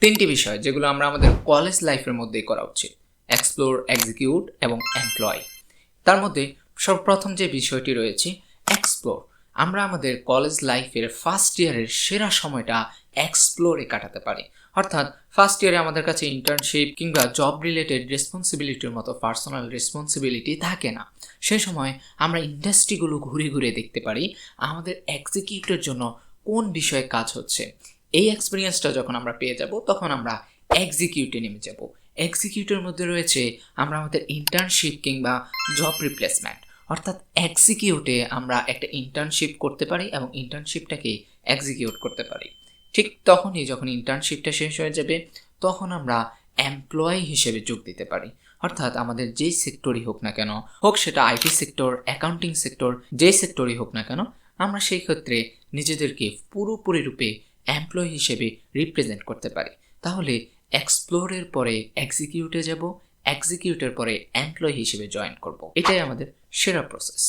তিনটি বিষয় যেগুলো আমরা আমাদের কলেজ লাইফের মধ্যেই করা উচিত: এক্সপ্লোর, এক্সিকিউট এবং এমপ্লয়। তার মধ্যে সর্বপ্রথম যে বিষয়টি রয়েছে এক্সপ্লোর। আমরা আমাদের কলেজ লাইফের ফার্স্ট ইয়ারের সেরা সময়টা এক্সপ্লোরে কাটাতে পারি। অর্থাৎ ফার্স্ট ইয়ারে আমাদের কাছে ইন্টার্নশিপ কিংবা জব রিলেটেড রেসপন্সিবিলিটির মতো পার্সোনাল রেসপন্সিবিলিটি থাকে না। সেই সময় আমরা ইন্ডাস্ট্রিগুলো ঘুরে ঘুরে দেখতে পারি আমাদের এক্সিকিউটের জন্য কোন বিষয়ে কাজ হচ্ছে। এই এক্সপিরিয়েন্সটা যখন আমরা পেয়ে যাব তখন আমরা এক্সিকিউটে নেমে যাব। এক্সিকিউটের মধ্যে রয়েছে আমরা আমাদের ইন্টার্নশিপ কিংবা জব রিপ্লেসমেন্ট। অর্থাৎ এক্সিকিউটে আমরা একটা ইন্টার্নশিপ করতে পারি এবং ইন্টার্নশিপটাকে এক্সিকিউট করতে পারি। ঠিক তখনই যখন ইন্টার্নশিপটা শেষ হয়ে যাবে তখন আমরা এমপ্লয়ি হিসেবে যোগ দিতে পারি। অর্থাৎ আমাদের যেই সেক্টরই হোক না কেন, হোক সেটা আইটি সেক্টর, অ্যাকাউন্টিং সেক্টর, যেই সেক্টরই হোক না কেন, আমরা সেই ক্ষেত্রে নিজেদেরকে পুরোপুরি রূপে এমপ্লয়ি হিসেবে রিপ্রেজেন্ট করতে পারি। তাহলে এক্সপ্লোরের পরে এক্সিকিউটে যাব, এক্সিকিউটের পরে এমপ্লয়ি হিসেবে জয়েন করব। এটাই আমাদের সেরা প্রসেস।